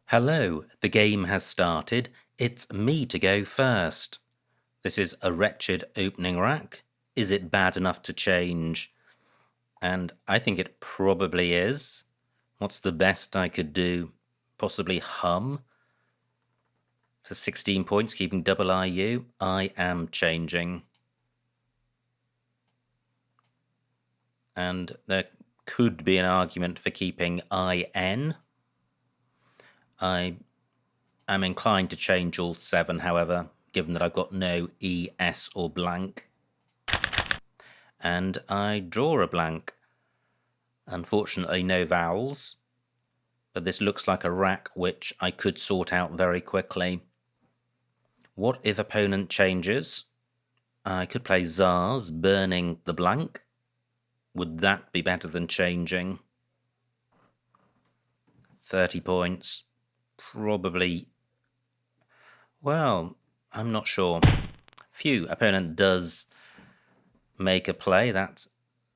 Hello, the game has started. It's me to go first. This is a wretched opening rack. Is it bad enough to change? And I think it probably is. What's the best I could do? Possibly hum? For 16 points, keeping double IU. I am changing. And there could be an argument for keeping IN. I am inclined to change all 7, however, given that I've got no ES or blank. And I draw a blank. Unfortunately, no vowels, but this looks like a rack which I could sort out very quickly. What if opponent changes? I could play Zars, burning the blank. Would that be better than changing? 30 points. Probably. Well, I'm not sure. Phew, opponent does make a play. That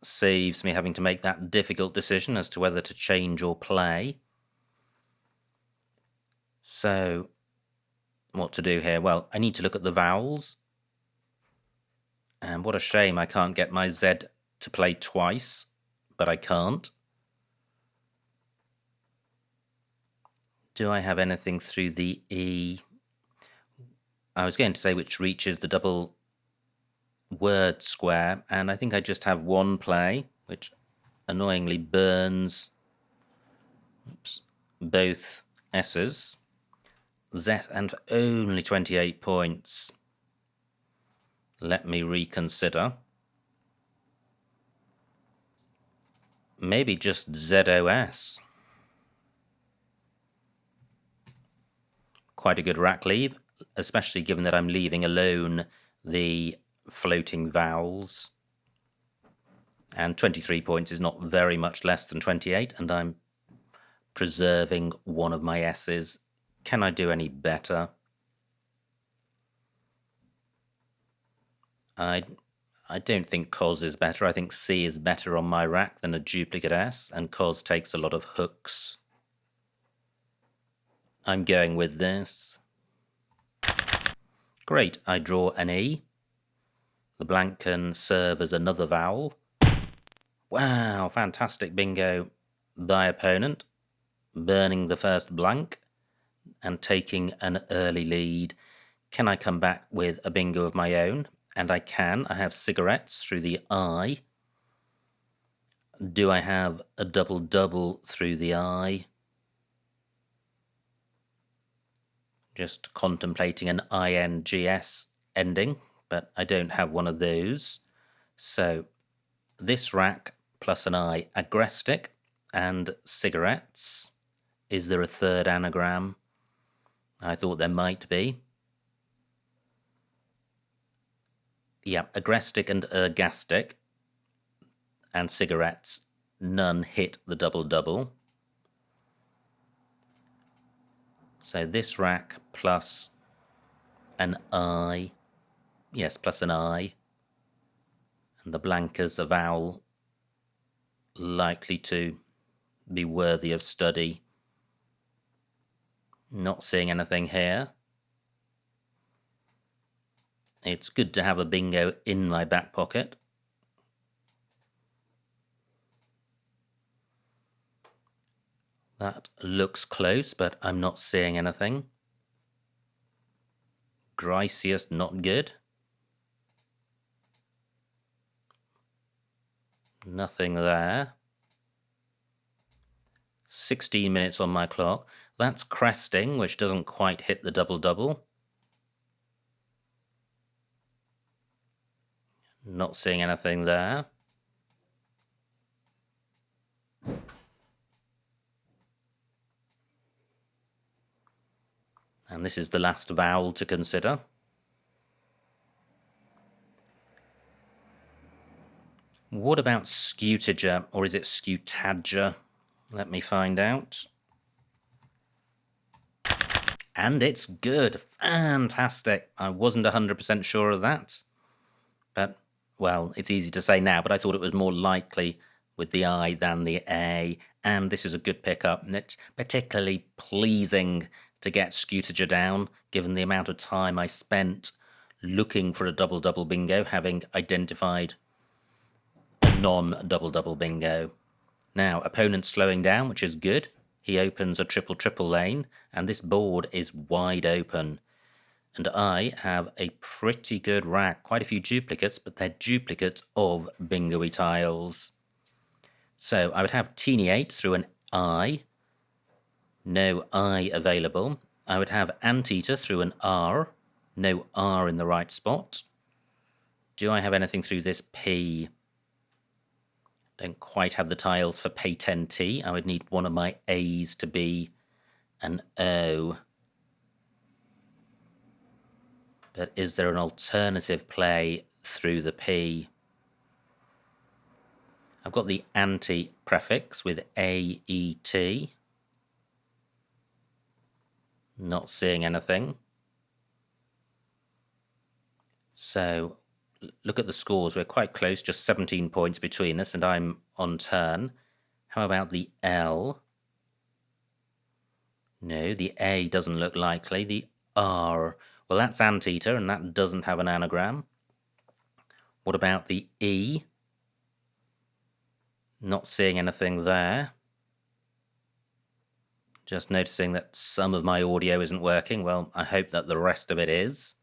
saves me having to make that difficult decision as to whether to change or play. So, what to do here? Well, I need to look at the vowels. And what a shame I can't get my Z to play twice, but I can't. Do I have anything through the E? I was going to say which reaches the double word square, and I think I just have one play, which annoyingly burns both S's. Z and only 28 points. Let me reconsider. Maybe just ZOS. Quite a good rack leave, especially given that I'm leaving alone the floating vowels. And 23 points is not very much less than 28, and I'm preserving one of my S's. Can I do any better? I don't think cos is better. I think C is better on my rack than a duplicate S, and cos takes a lot of hooks. I'm going with this. Great, I draw an E. The blank can serve as another vowel. Wow, fantastic bingo by opponent, burning the first blank and taking an early lead. Can I come back with a bingo of my own? And I can. I have cigarettes through the I. Do I have a double-double through the I? Just contemplating an INGS ending, but I don't have one of those. So this rack plus an I, agrestic and cigarettes. Is there a third anagram? I thought there might be. Yeah, agrestic and ergastic and cigarettes. None hit the double-double. So this rack plus an I. Yes, plus an I. And the blank as a vowel likely to be worthy of study. Not seeing anything here. It's good to have a bingo in my back pocket. That looks close, but I'm not seeing anything. Gracious, not good. Nothing there. 16 minutes on my clock. That's cresting, which doesn't quite hit the double-double. Not seeing anything there. And this is the last vowel to consider. What about scutager, or is it scutager? Let me find out. And it's good. Fantastic. I wasn't 100% sure of that. But, well, it's easy to say now, but I thought it was more likely with the I than the A. and this is a good pickup, and it's particularly pleasing to get Scutager down, given the amount of time I spent looking for a double-double bingo, having identified a non-double-double bingo. Now, opponent's slowing down, which is good. He opens a triple-triple lane, and this board is wide open. And I have a pretty good rack. Quite a few duplicates, but they're duplicates of bingo-y tiles. So I would have teeny 8 through an I. No I available. I would have anteater through an R. No R in the right spot. Do I have anything through this P? Don't quite have the tiles for pay 10T. I would need one of my A's to be an O. But is there an alternative play through the P? I've got the anti prefix with AET. Not seeing anything. So look at the scores. We're quite close, just 17 points between us, and I'm on turn. How about the L? No, the A doesn't look likely. The R. Well, that's anteater, and that doesn't have an anagram. What about the E? Not seeing anything there. Just noticing that some of my audio isn't working. Well, I hope that the rest of it is.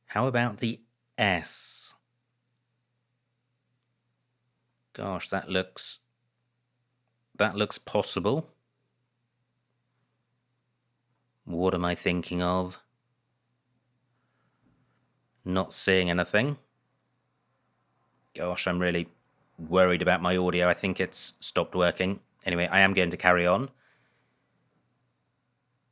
How about the S? Gosh, that looks possible. What am I thinking of? Not seeing anything. Gosh, I'm really worried about my audio. I think it's stopped working. Anyway, I am going to carry on.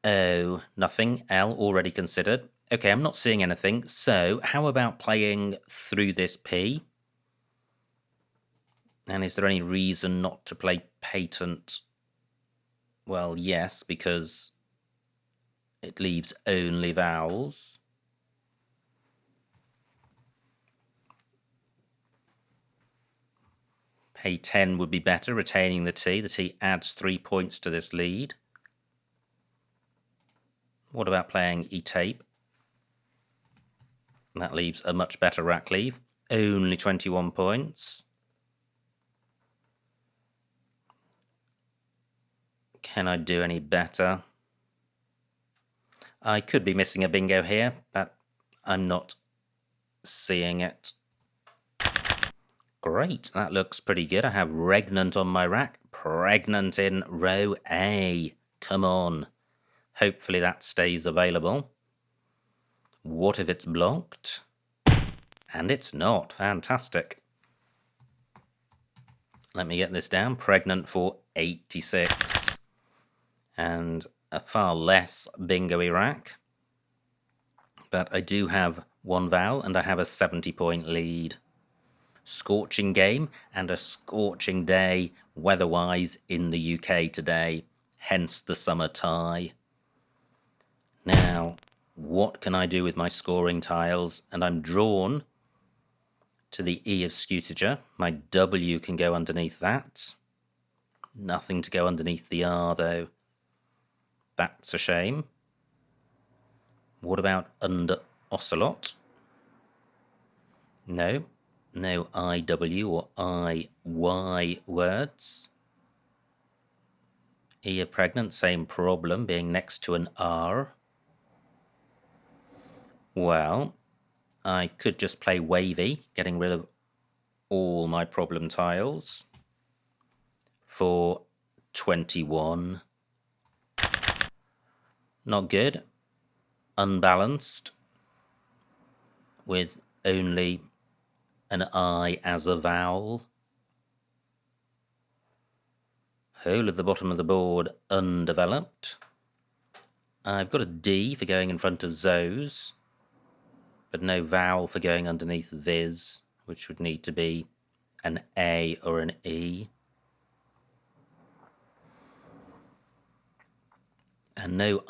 O, nothing. L, already considered. Okay, I'm not seeing anything. So, how about playing through this P? And is there any reason not to play patent? Well, yes, because it leaves only vowels. Pay 10 would be better, retaining the T. The T adds 3 points to this lead. What about playing E-tape? That leaves a much better rack leave. Only 21 points. Can I do any better? I could be missing a bingo here, but I'm not seeing it. Great, that looks pretty good. I have regnant on my rack. Pregnant in row A. Come on. Hopefully that stays available. What if it's blocked? And it's not. Fantastic. Let me get this down. Pregnant for 86. And a far less bingo-y rack. But I do have one vowel and I have a 70-point lead. Scorching game and a scorching day weather-wise in the UK today. Hence the summer tie. Now, what can I do with my scoring tiles? And I'm drawn to the E of Scutager. My W can go underneath that. Nothing to go underneath the R, though. That's a shame. What about under Ocelot? No. No IW or IY words. E of pregnant, same problem, being next to an R. Well, I could just play wavy, getting rid of all my problem tiles for 21. Not good. Unbalanced with only an I as a vowel. Whole of the bottom of the board undeveloped. I've got a D for going in front of those, but no vowel for going underneath viz, which would need to be an A or an E. And no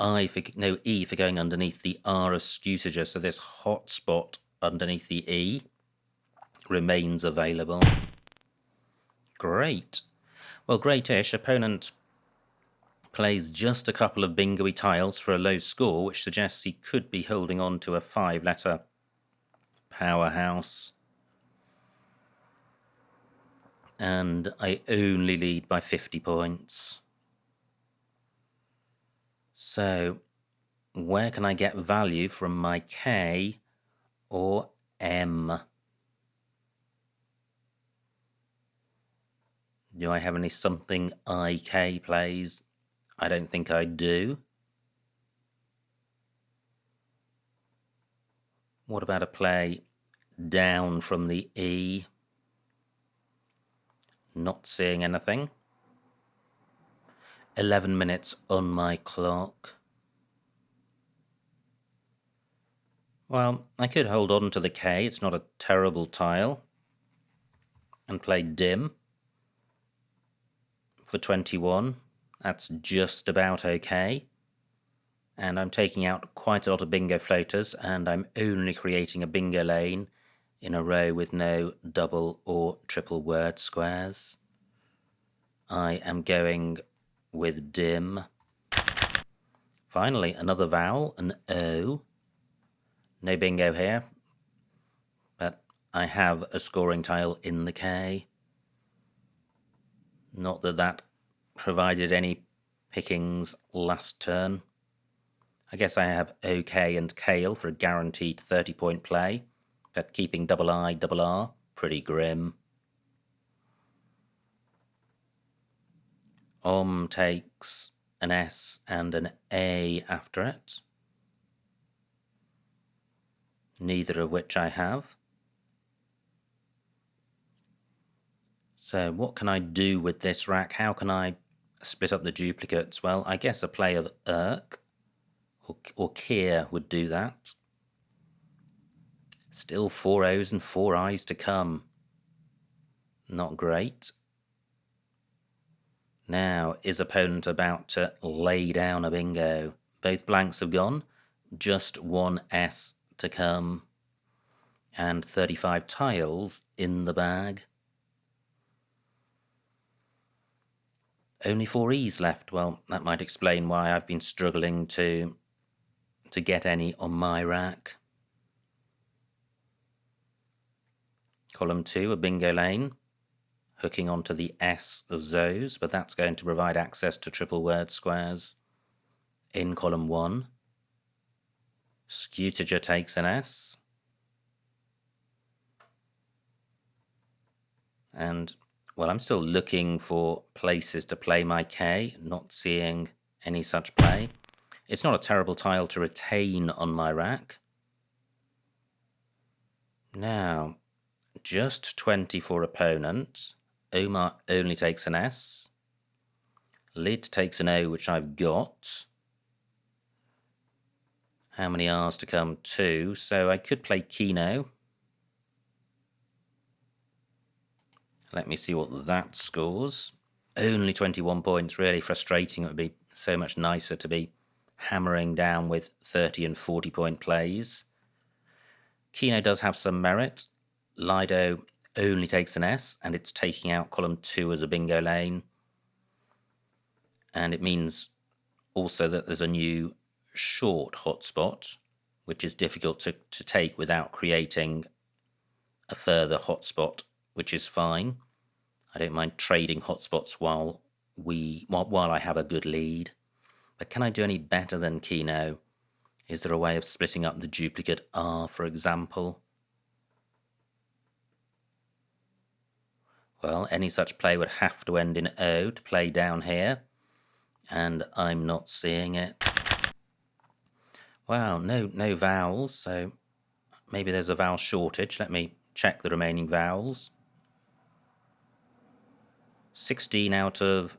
E for going underneath the R of Scutager, so this hot spot underneath the E remains available. Great. Well, great-ish. Opponent plays just a couple of bingo-y tiles for a low score, which suggests he could be holding on to a 5-letter powerhouse. And I only lead by 50 points. So, where can I get value from my K or M? Do I have any something IK plays? I don't think I do. What about a play down from the E? Not seeing anything. 11 minutes on my clock. Well, I could hold on to the K, it's not a terrible tile, and play dim for 21. That's just about okay. And I'm taking out quite a lot of bingo floaters, and I'm only creating a bingo lane in a row with no double or triple word squares. I am going with dim. Finally, another vowel, an O. No bingo here, but I have a scoring tile in the K. Not that that provided any pickings last turn. I guess I have OK and Kale for a guaranteed 30-point play, but keeping double I, double R, pretty grim. Takes an S and an A after it, neither of which I have. So what can I do with this rack? How can I split up the duplicates? Well, I guess a play of Irk or Kier would do that. Still 4 O's and 4 I's to come. Not great. Now, is opponent about to lay down a bingo? Both blanks have gone, just 1 S to come, and 35 tiles in the bag. Only 4 E's left. Well, that might explain why I've been struggling to get any on my rack. Column 2, a bingo lane, hooking onto the S of Zoes, but that's going to provide access to triple word squares. In column 1, Scutager takes an S. And, well, I'm still looking for places to play my K, not seeing any such play. It's not a terrible tile to retain on my rack. Now, just 20 for opponent. Omar only takes an S. Lid takes an O, which I've got. How many R's to come? 2. So I could play Keno. Let me see what that scores. Only 21 points, really frustrating. It would be so much nicer to be hammering down with 30 and 40 point plays. Keno does have some merit. Lido only takes an S, and it's taking out column 2 as a bingo lane. And it means also that there's a new short hotspot, which is difficult to take without creating a further hotspot, which is fine. I don't mind trading hotspots while I have a good lead. But can I do any better than Keno? Is there a way of splitting up the duplicate R, for example? Well, any such play would have to end in O to play down here, and I'm not seeing it. Wow, no vowels, so maybe there's a vowel shortage. Let me check the remaining vowels. 16 out of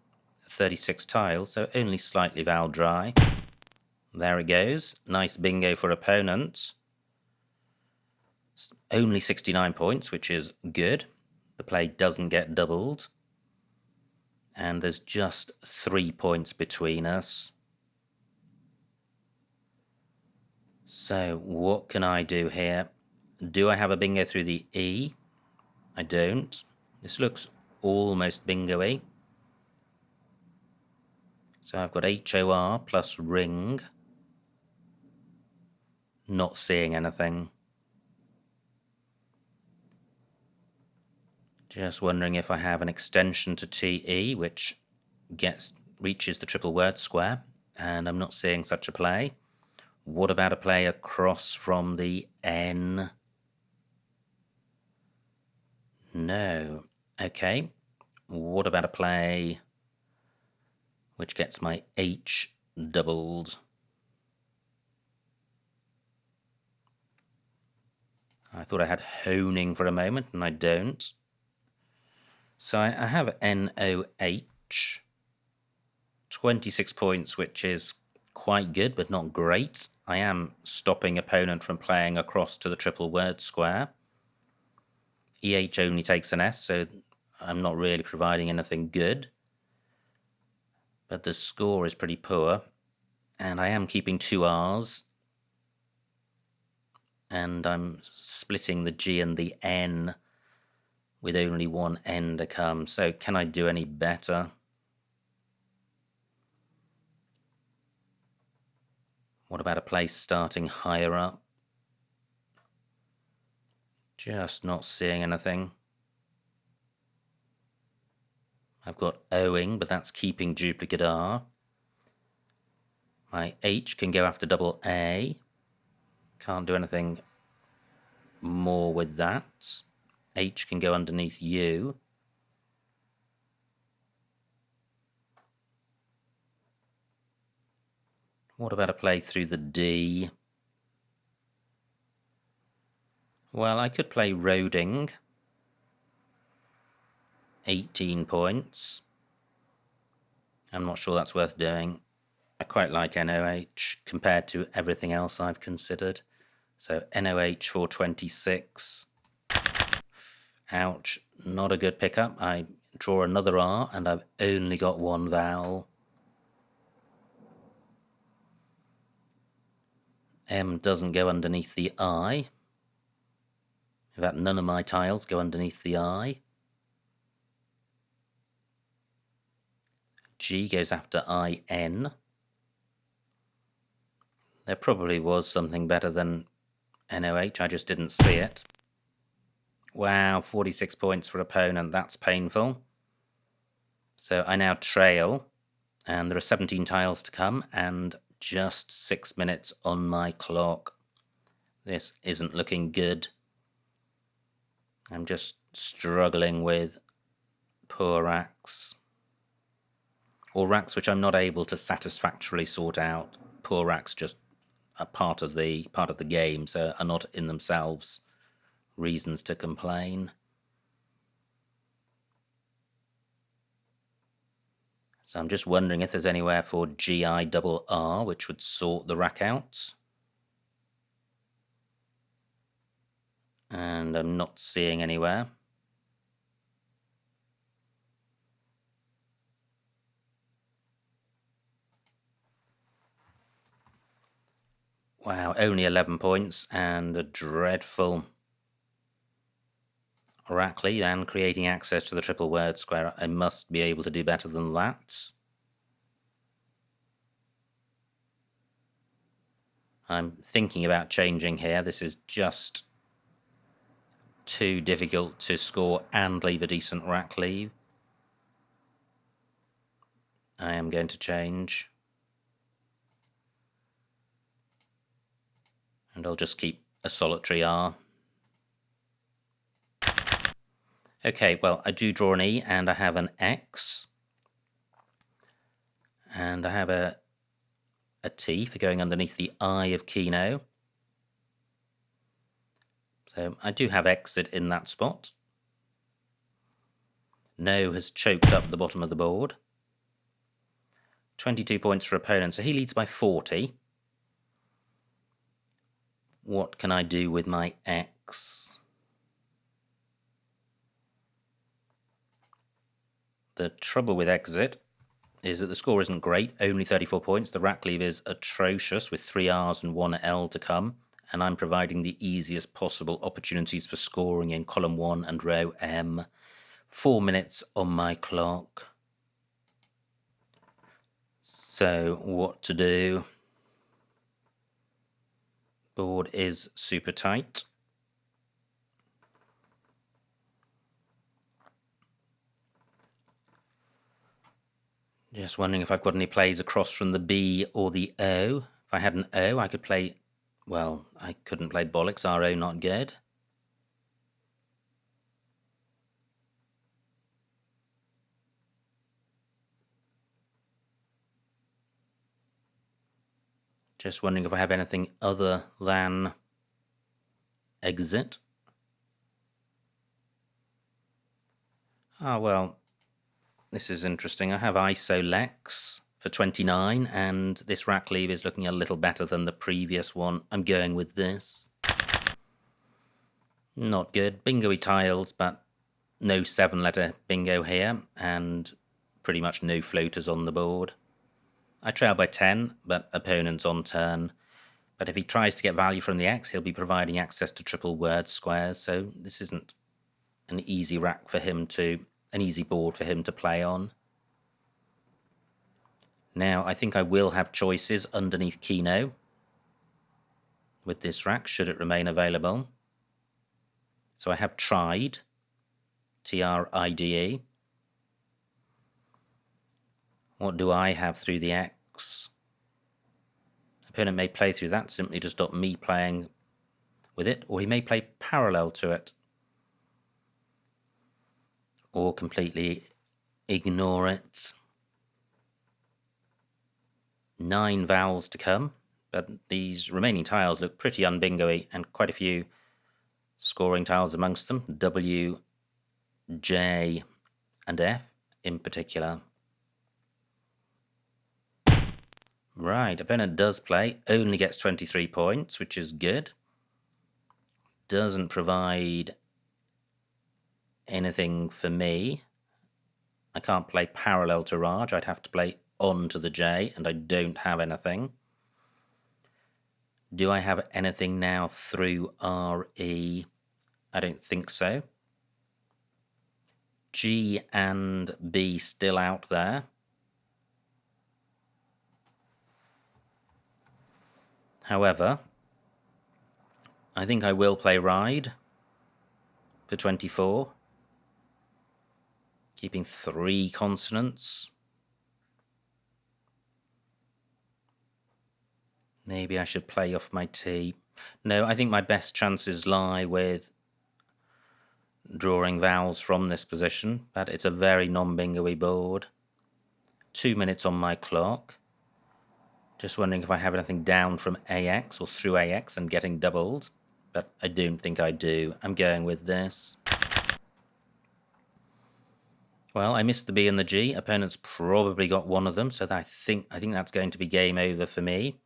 36 tiles, so only slightly vowel dry. There it goes. Nice bingo for opponent. Only 69 points, which is good. The play doesn't get doubled. And there's just 3 points between us. So what can I do here? Do I have a bingo through the E? I don't. This looks almost bingo-y. So I've got HOR plus ring. Not seeing anything. Just wondering if I have an extension to TE, which reaches the triple word square, and I'm not seeing such a play. What about a play across from the N? No. Okay. What about a play which gets my H doubled? I thought I had honing for a moment, and I don't. So I have NOH, 26 points, which is quite good, but not great. I am stopping opponent from playing across to the triple word square. EH only takes an S, so I'm not really providing anything good. But the score is pretty poor, and I am keeping 2 R's. And I'm splitting the G and the N with only 1 N to come. So can I do any better? What about a place starting higher up? Just not seeing anything. I've got O'ing, but that's keeping duplicate R. My H can go after double A. Can't do anything more with that. H can go underneath U. What about a play through the D? Well, I could play Roding. 18 points. I'm not sure that's worth doing. I quite like NOH compared to everything else I've considered. So NOH for 26. Ouch, not a good pickup. I draw another R and I've only got 1 vowel. M doesn't go underneath the I. In fact, none of my tiles go underneath the I. G goes after IN. There probably was something better than NOH, I just didn't see it. Wow, 46 points for opponent, that's painful. So I now trail, and there are 17 tiles to come, and just 6 minutes on my clock. This isn't looking good. I'm just struggling with poor racks. Or racks which I'm not able to satisfactorily sort out. Poor racks just are part of the game, so are not in themselves reasons to complain. So I'm just wondering if there's anywhere for GIRR, which would sort the rack out. And I'm not seeing anywhere. Wow, only 11 points and a dreadful rack lead and creating access to the triple word square. I must be able to do better than that. I'm thinking about changing here. This is just too difficult to score and leave a decent rack lead. I am going to change. And I'll just keep a solitary R. Okay, well, I do draw an E and I have an X. And I have a T for going underneath the I of Keno. So I do have exit in that spot. No has choked up the bottom of the board. 22 points for opponent, so he leads by 40. What can I do with my X? The trouble with exit is that the score isn't great, only 34 points. The rack leave is atrocious with 3 R's and 1 L to come, and I'm providing the easiest possible opportunities for scoring in column 1 and row M. 4 minutes on my clock. So what to do? Board is super tight. Just wondering if I've got any plays across from the B or the O. If I had an O, I could play... Well, I couldn't play bollocks. RO not good. Just wondering if I have anything other than exit. Ah, well, this is interesting. I have ISO Lex for 29, and this rack leave is looking a little better than the previous one. I'm going with this. Not good. Bingo-y tiles, but no 7-letter bingo here, and pretty much no floaters on the board. I trail by 10, but opponent's on turn. But if he tries to get value from the X, he'll be providing access to triple word squares, so this isn't an easy rack for him to... an easy board for him to play on. Now, I think I will have choices underneath Keno with this rack, should it remain available. So I have tried, TRIDE. What do I have through the X? Opponent may play through that simply to stop me playing with it, or he may play parallel to it, or completely ignore it. 9 vowels to come, but these remaining tiles look pretty unbingo-y, and quite a few scoring tiles amongst them, W, J, and F in particular. Right, opponent does play, only gets 23 points, which is good. Doesn't provide anything for me. I can't play parallel to Raj, I'd have to play on to the J, and I don't have anything. Do I have anything now through RE? I don't think so. G and B still out there. However, I think I will play Ride for 24, keeping 3 consonants. Maybe I should play off my T. No, I think my best chances lie with drawing vowels from this position, but it's a very non-bingo-y board. 2 minutes on my clock. Just wondering if I have anything down from AX or through AX and getting doubled, but I don't think I do. I'm going with this. Well, I missed the B and the G. Opponent's probably got one of them, so I think that's going to be game over for me.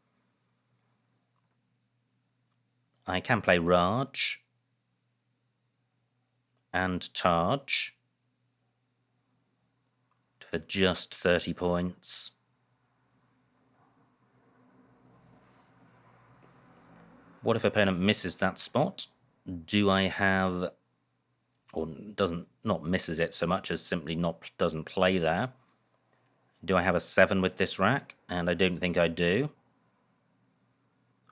I can play Raj and Taj for just 30 points. What if opponent misses that spot? Do I have, or not misses it so much as simply doesn't play there? Do I have a 7 with this rack? And I don't think I do.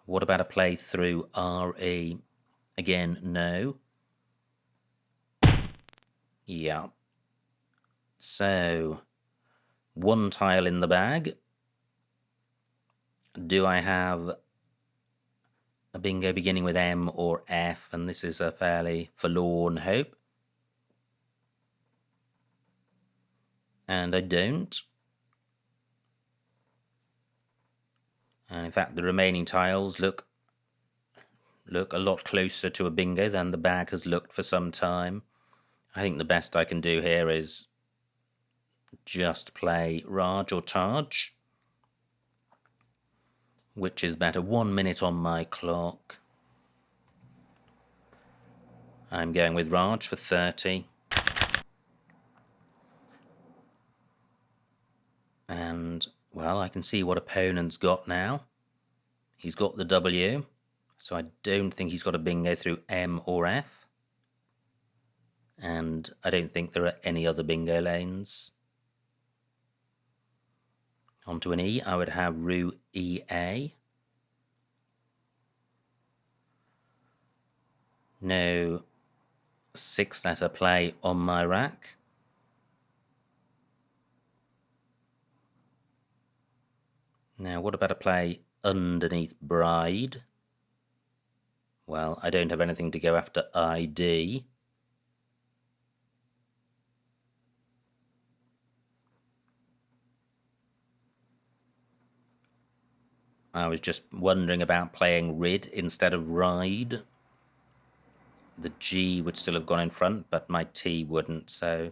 What about a play through RE? Again, no. Yeah. So, 1 tile in the bag. Do I have a bingo beginning with M or F? And this is a fairly forlorn hope. And I don't. And in fact, the remaining tiles look a lot closer to a bingo than the bag has looked for some time. I think the best I can do here is just play Raj or Taj. Which is better? 1 minute on my clock. I'm going with Raj for 30. And, well, I can see what opponent's got now. He's got the W, so I don't think he's got a bingo through M or F. And I don't think there are any other bingo lanes. Onto an E, I would have roue EA. No 6-letter play on my rack. Now, what about a play underneath bride? Well, I don't have anything to go after ID. I was just wondering about playing rid instead of ride. The G would still have gone in front, but my T wouldn't, so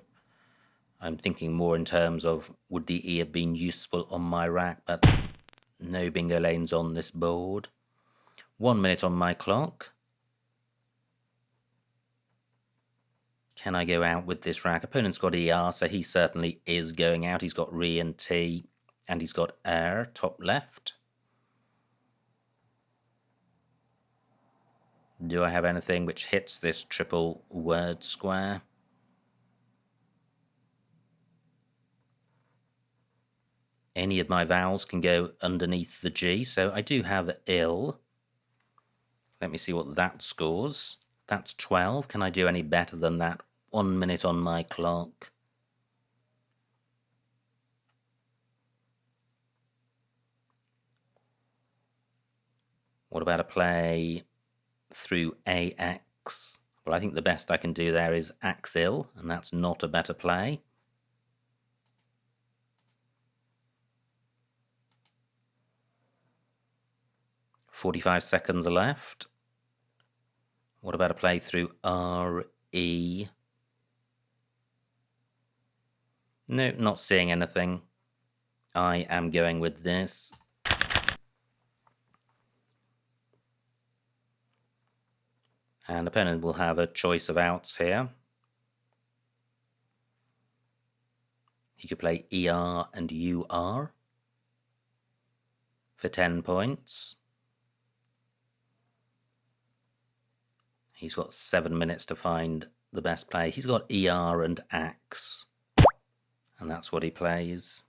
I'm thinking more in terms of would the E have been useful on my rack, but no bingo lanes on this board. 1 minute on my clock. Can I go out with this rack? Opponent's got ER, so he certainly is going out. He's got Re and T, and he's got Air, top left. Do I have anything which hits this triple word square? Any of my vowels can go underneath the G, so I do have ill. Let me see what that scores. That's 12. Can I do any better than that? 1 minute on my clock. What about a play through AX? Well, I think the best I can do there is Axil, and that's not a better play. "45 seconds left. What about a play through RE? No, not seeing anything. I am going with this. And opponent will have a choice of outs here. He could play ER and UR for 10 points. He's got 7 minutes to find the best play. He's got ER and Axe, and that's what he plays.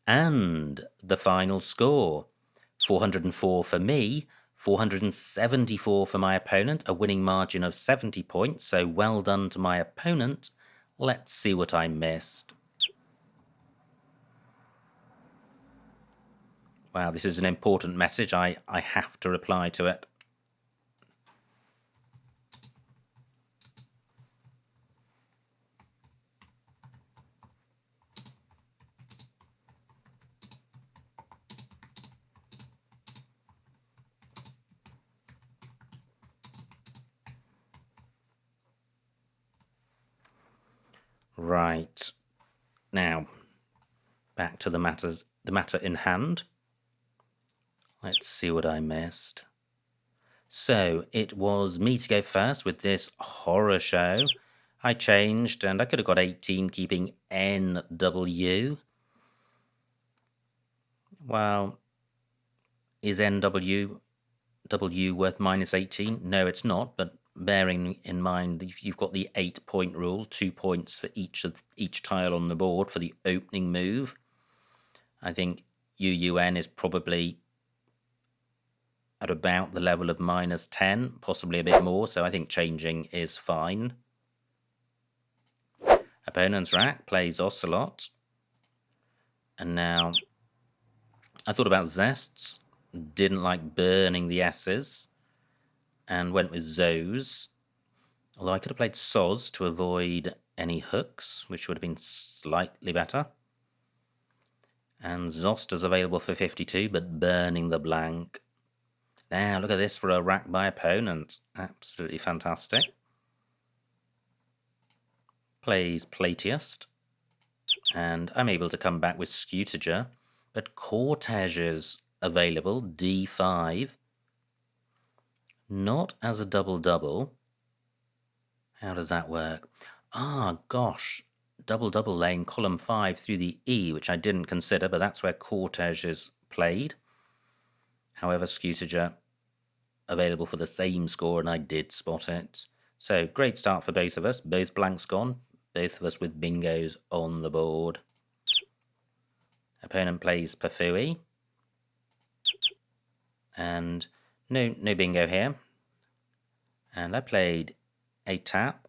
And the final score, 404 for me, 474 for my opponent, a winning margin of 70 points, so well done to my opponent. Let's see what I missed. Wow, this is an important message. I have to reply to it. Right. Now, back to the matter in hand. Let's see what I missed. So it was me to go first with this horror show. I changed and I could have got 18 keeping NW. Well, is NW worth minus 18? No, it's not, but bearing in mind you've got the 8-point rule, 2 points for each tile on the board for the opening move. I think UUN is probably at about the level of minus 10, possibly a bit more, so I think changing is fine. Opponent's rack plays Ocelot. And now, I thought about Zests, didn't like burning the S's, and went with Zoes. Although I could have played Soz to avoid any hooks, which would have been slightly better. And Zoster's available for 52, but burning the blank. Now, look at this for a rack by opponent. Absolutely fantastic. Plays Platiest. And I'm able to come back with Scutager. But Cortege is available, D5. Not as a double-double. How does that work? Ah, gosh. Double-double lane, column 5 through the E, which I didn't consider, but that's where Cortege is played. However, Scutager available for the same score, and I did spot it. So, great start for both of us. Both blanks gone. Both of us with bingos on the board. Opponent plays Pafui. And no bingo here. And I played a tap,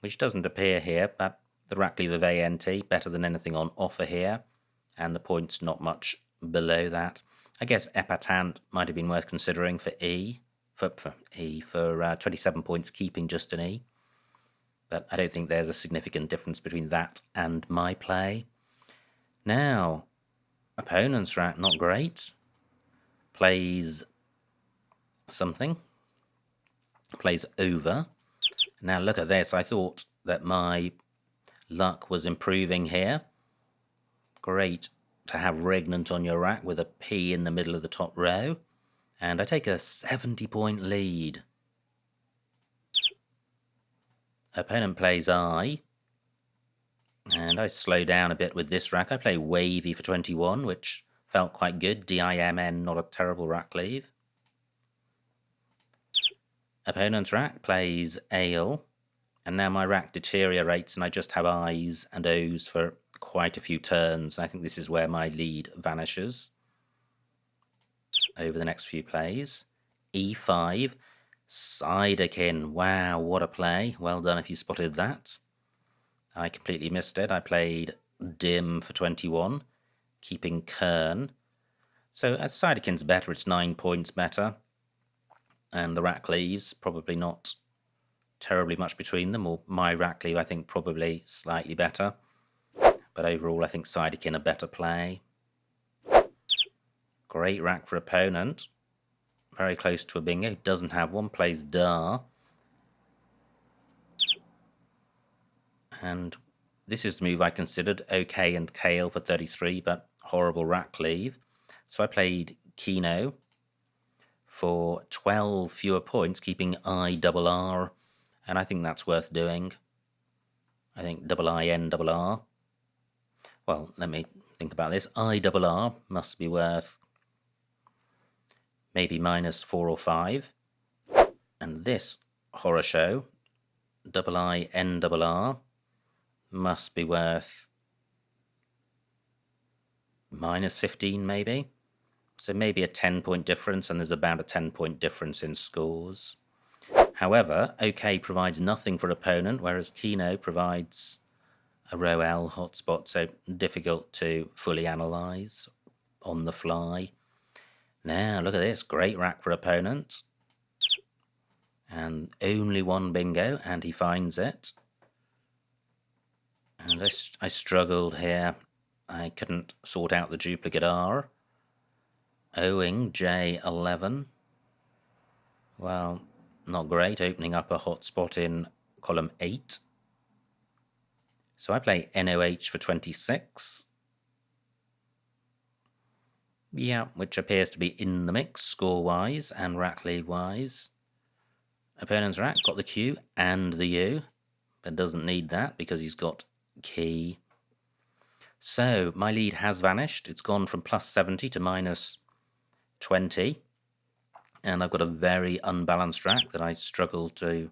which doesn't appear here, but the rack leave of ANT, better than anything on offer here, and the point's not much below that. I guess Epatant might have been worth considering for E, for 27 points, keeping just an E. But I don't think there's a significant difference between that and my play. Now, opponent's rack, not great. Plays something. Plays over. Now look at this. I thought that my luck was improving here. Great to have regnant on your rack with a P in the middle of the top row. And I take a 70-point lead. Opponent plays I. And I slow down a bit with this rack. I play Wavy for 21, which felt quite good. DIMN, not a terrible rack leave. Opponent's rack plays Ale. And now my rack deteriorates and I just have I's and O's for quite a few turns. I think this is where my lead vanishes over the next few plays. E5, Sidekin. Wow, what a play. Well done if you spotted that. I completely missed it. I played Dim for 21, keeping Kern. So as Sidekin's better, it's 9 points better. And the rack leaves, probably not terribly much between them, or my rack leave, I think, probably slightly better. But overall, I think Sidekin a better play. Great rack for opponent. Very close to a bingo. Doesn't have one. Plays Dar. And this is the move I considered. OK and Kale for 33, but horrible rack leave. So I played Kino for 12 fewer points, keeping IRR. And I think that's worth doing. I think INRR. Well, let me think about this. IRR must be worth maybe -4 or 5. And this horror show, INRR, must be worth -15 maybe. So maybe a 10-point difference, and there's about a 10-point difference in scores. However, OK provides nothing for opponent, whereas Kino provides a row L hotspot, so difficult to fully analyse on the fly. Now, look at this. Great rack for opponent. And only one bingo, and he finds it. And I struggled here. I couldn't sort out the duplicate R. Owing J11. Well, not great, opening up a hotspot in column 8. So I play NOH for 26. Yeah, which appears to be in the mix score-wise and rack lead-wise. Opponent's rack got the Q and the U, but doesn't need that because he's got key. So my lead has vanished. It's gone from +70 to -20. And I've got a very unbalanced rack that I struggle to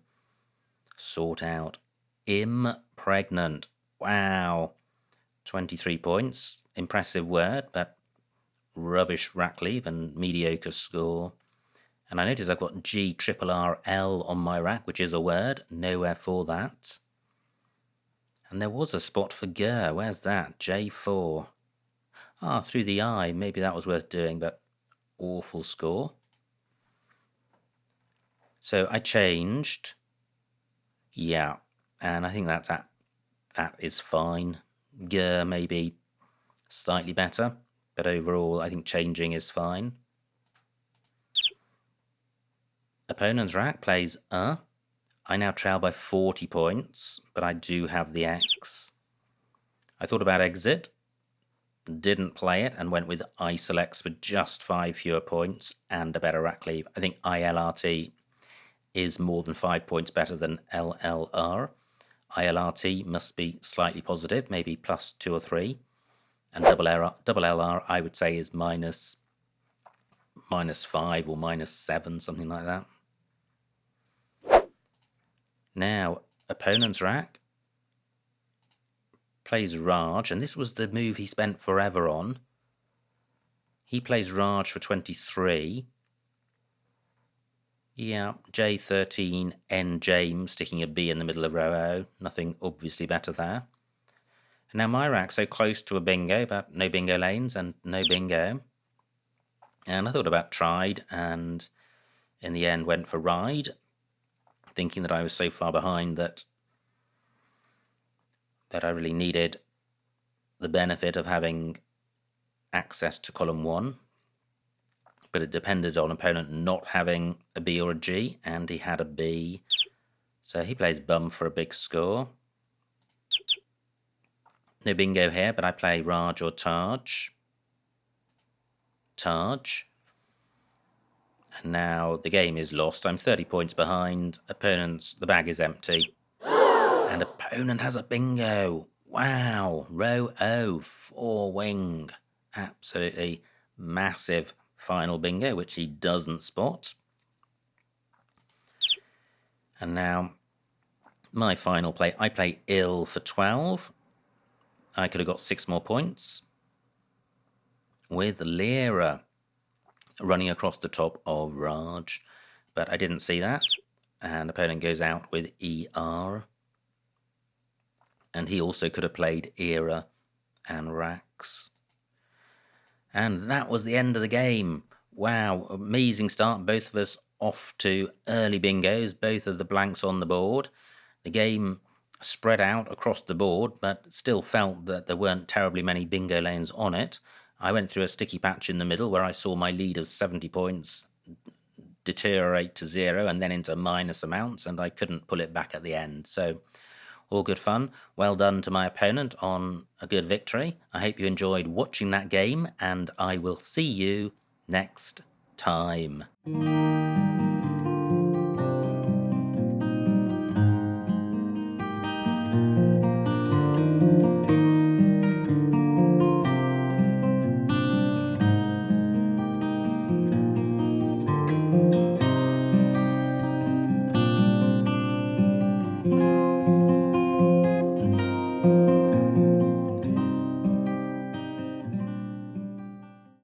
sort out. Impregnant. Wow. 23 points. Impressive word, but rubbish rack leave and mediocre score. And I notice I've got GRRL on my rack, which is a word. Nowhere for that. And there was a spot for Ger. Where's that? J4. Ah, through the eye. Maybe that was worth doing, but awful score. So I changed. Yeah, and I think that is fine. Ger maybe slightly better, but overall I think changing is fine. Opponent's rack plays I now trail by 40 points, but I do have the X. I thought about exit, didn't play it, and went with I selects for just 5 fewer points and a better rack leave. I think ILRT is more than 5 points better than LLR. ILRT must be slightly positive, maybe +2 or 3. And double LR, I would say, is -5 or -7, something like that. Now, opponent's rack plays Raj, and this was the move he spent forever on. He plays Raj for 23. Yeah, J13, N James, sticking a B in the middle of row O. Nothing obviously better there. And now my rack's so close to a bingo, but no bingo lanes and no bingo. And I thought about tried, and in the end went for ride, thinking that I was so far behind that I really needed the benefit of having access to column 1. But it depended on opponent not having a B or a G, and he had a B. So he plays bum for a big score. No bingo here, but I play Raj or Taj. Taj. And now the game is lost. I'm 30 points behind. The bag is empty. And opponent has a bingo. Wow. Row O, 4 wing. Absolutely massive final bingo, which he doesn't spot. And now my final play. I play ill for 12. I could have got 6 more points. With Lira running across the top of Raj. But I didn't see that. And opponent goes out with ER. And he also could have played Era and Rax. And that was the end of the game. Wow, amazing start. Both of us off to early bingos, both of the blanks on the board. The game spread out across the board, but still felt that there weren't terribly many bingo lanes on it. I went through a sticky patch in the middle where I saw my lead of 70 points deteriorate to 0 and then into minus amounts, and I couldn't pull it back at the end. So all good fun. Well done to my opponent on a good victory. I hope you enjoyed watching that game, and I will see you next time.